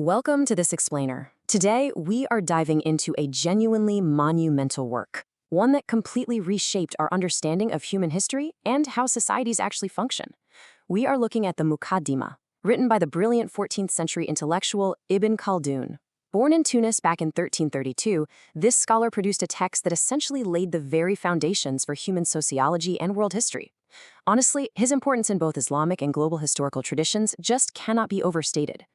Welcome to this explainer. Today, we are diving into a genuinely monumental work, one that completely reshaped our understanding of human history and how societies actually function. We are looking at the Muaddimah, written by the brilliant 14th century intellectual Ibn Khaldun. Born in Tunis back in 1332, this scholar produced a text that essentially laid the very foundations for human sociology and world history. Honestly, his importance in both Islamic and global historical traditions just cannot be overstated.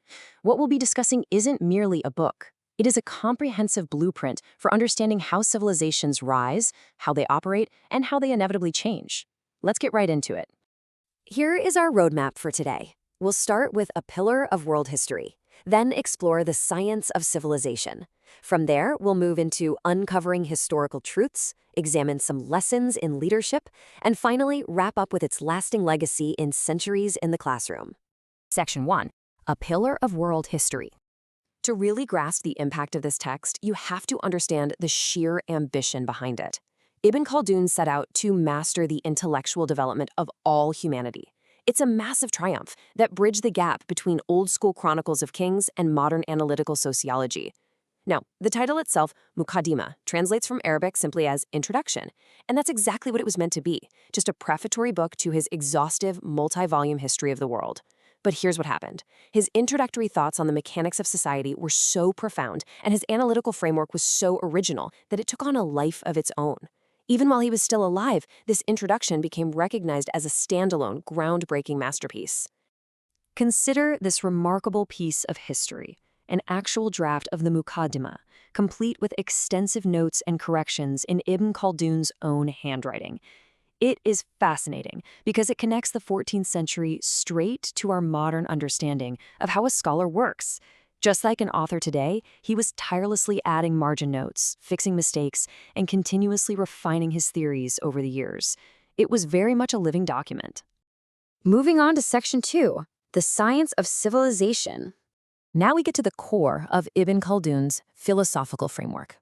What we'll be discussing isn't merely a book. It is a comprehensive blueprint for understanding how civilizations rise, how they operate, and how they inevitably change. Let's get right into it. Here is our roadmap for today. We'll start with a pillar of world history, then explore the science of civilization. From there, we'll move into uncovering historical truths, examine some lessons in leadership, and finally wrap up with its lasting legacy in centuries in the classroom. Section 1. A pillar of world history. To really grasp the impact of this text, you have to understand the sheer ambition behind it. Ibn Khaldun set out to master the intellectual development of all humanity. It's a massive triumph that bridged the gap between old-school chronicles of kings and modern analytical sociology. Now, the title itself, Muaddimah, translates from Arabic simply as introduction, and that's exactly what it was meant to be, just a prefatory book to his exhaustive, multi-volume history of the world. But here's what happened. His introductory thoughts on the mechanics of society were so profound, and his analytical framework was so original that it took on a life of its own. Even while he was still alive, this introduction became recognized as a standalone, groundbreaking masterpiece. Consider this remarkable piece of history, an actual draft of the Muaddimah, complete with extensive notes and corrections in Ibn Khaldun's own handwriting. It is fascinating because it connects the 14th century straight to our modern understanding of how a scholar works. Just like an author today, he was tirelessly adding margin notes, fixing mistakes, and continuously refining his theories over the years. It was very much a living document. Moving on to Section 2, the science of civilization. Now we get to the core of Ibn Khaldun's philosophical framework.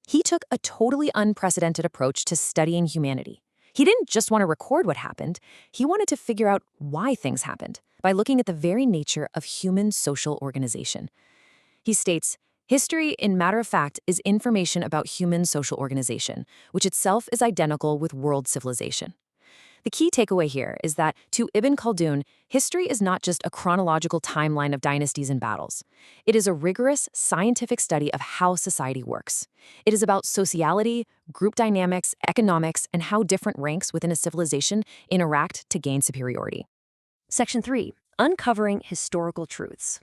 He took a totally unprecedented approach to studying humanity. He didn't just want to record what happened, he wanted to figure out why things happened by looking at the very nature of human social organization. He states, history, in matter of fact, is information about human social organization, which itself is identical with world civilization. The key takeaway here is that, to Ibn Khaldun, history is not just a chronological timeline of dynasties and battles. It is a rigorous, scientific study of how society works. It is about sociality, group dynamics, economics, and how different ranks within a civilization interact to gain superiority. Section 3. Uncovering historical truths.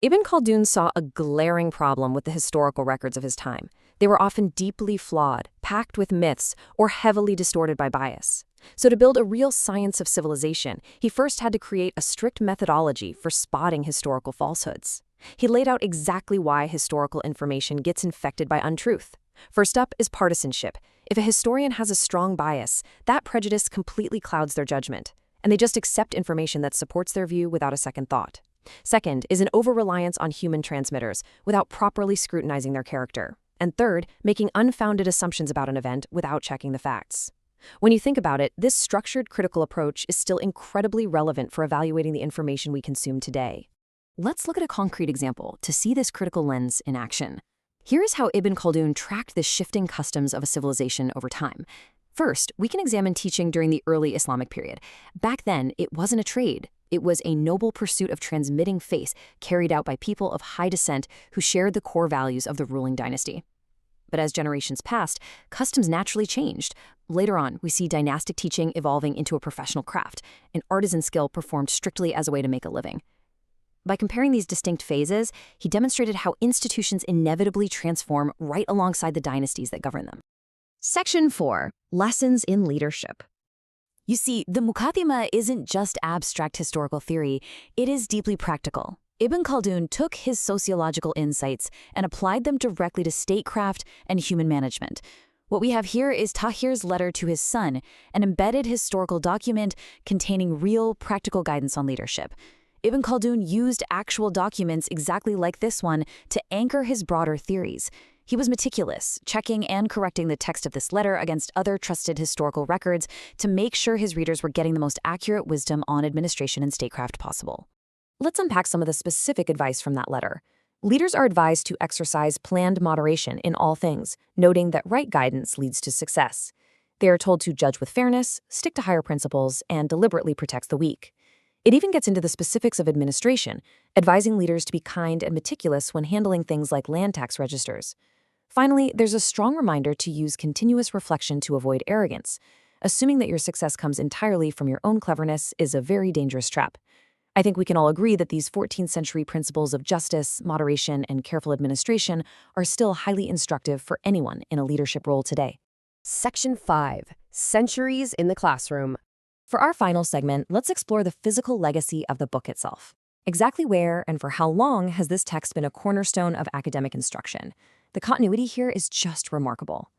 Ibn Khaldun saw a glaring problem with the historical records of his time. They were often deeply flawed, packed with myths, or heavily distorted by bias. So to build a real science of civilization, he first had to create a strict methodology for spotting historical falsehoods. He laid out exactly why historical information gets infected by untruth. First up is partisanship. If a historian has a strong bias, that prejudice completely clouds their judgment, and they just accept information that supports their view without a second thought. Second is an over-reliance on human transmitters without properly scrutinizing their character. And third, making unfounded assumptions about an event without checking the facts. When you think about it, this structured critical approach is still incredibly relevant for evaluating the information we consume today. Let's look at a concrete example to see this critical lens in action. Here is how Ibn Khaldun tracked the shifting customs of a civilization over time. First, we can examine teaching during the early Islamic period. Back then, it wasn't a trade. It was a noble pursuit of transmitting faith carried out by people of high descent who shared the core values of the ruling dynasty. But as generations passed, customs naturally changed. Later on, we see dynastic teaching evolving into a professional craft, an artisan skill performed strictly as a way to make a living. By comparing these distinct phases, he demonstrated how institutions inevitably transform right alongside the dynasties that govern them. Section 4. Lessons in leadership. You see, the Muaddimah isn't just abstract historical theory, it is deeply practical. Ibn Khaldun took his sociological insights and applied them directly to statecraft and human management. What we have here is Tahir's letter to his son, an embedded historical document containing real, practical guidance on leadership. Ibn Khaldun used actual documents exactly like this one to anchor his broader theories. He was meticulous, checking and correcting the text of this letter against other trusted historical records to make sure his readers were getting the most accurate wisdom on administration and statecraft possible. Let's unpack some of the specific advice from that letter. Leaders are advised to exercise planned moderation in all things, noting that right guidance leads to success. They are told to judge with fairness, stick to higher principles, and deliberately protect the weak. It even gets into the specifics of administration, advising leaders to be kind and meticulous when handling things like land tax registers. Finally, there's a strong reminder to use continuous reflection to avoid arrogance. Assuming that your success comes entirely from your own cleverness is a very dangerous trap. I think we can all agree that these 14th century principles of justice, moderation, and careful administration are still highly instructive for anyone in a leadership role today. Section 5. Centuries in the Classroom. For our final segment, let's explore the physical legacy of the book itself. Exactly where and for how long has this text been a cornerstone of academic instruction? The continuity here is just remarkable.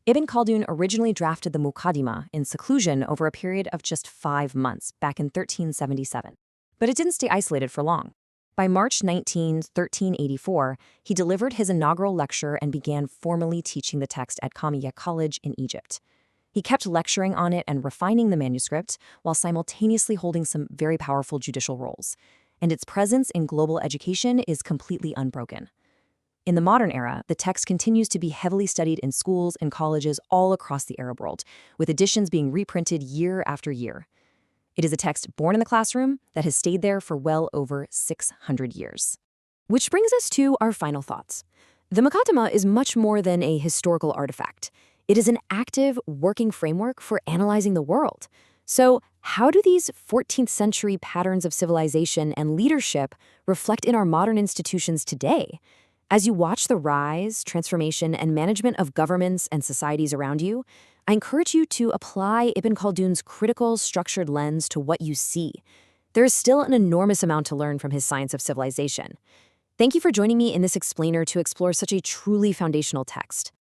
Ibn Khaldun originally drafted the Muaddimah in seclusion over a period of just 5 months back in 1377. But it didn't stay isolated for long. By March 19, 1384, he delivered his inaugural lecture and began formally teaching the text at Qamiyya College in Egypt. He kept lecturing on it and refining the manuscript while simultaneously holding some very powerful judicial roles. And its presence in global education is completely unbroken. In the modern era, the text continues to be heavily studied in schools and colleges all across the Arab world, with editions being reprinted year after year. It is a text born in the classroom that has stayed there for well over 600 years. Which brings us to our final thoughts. The Muqaddimah is much more than a historical artifact. It is an active, working framework for analyzing the world. So, how do these 14th century patterns of civilization and leadership reflect in our modern institutions today? As you watch the rise, transformation, and management of governments and societies around you, I encourage you to apply Ibn Khaldun's critical, structured lens to what you see. There is still an enormous amount to learn from his science of civilization. Thank you for joining me in this explainer to explore such a truly foundational text.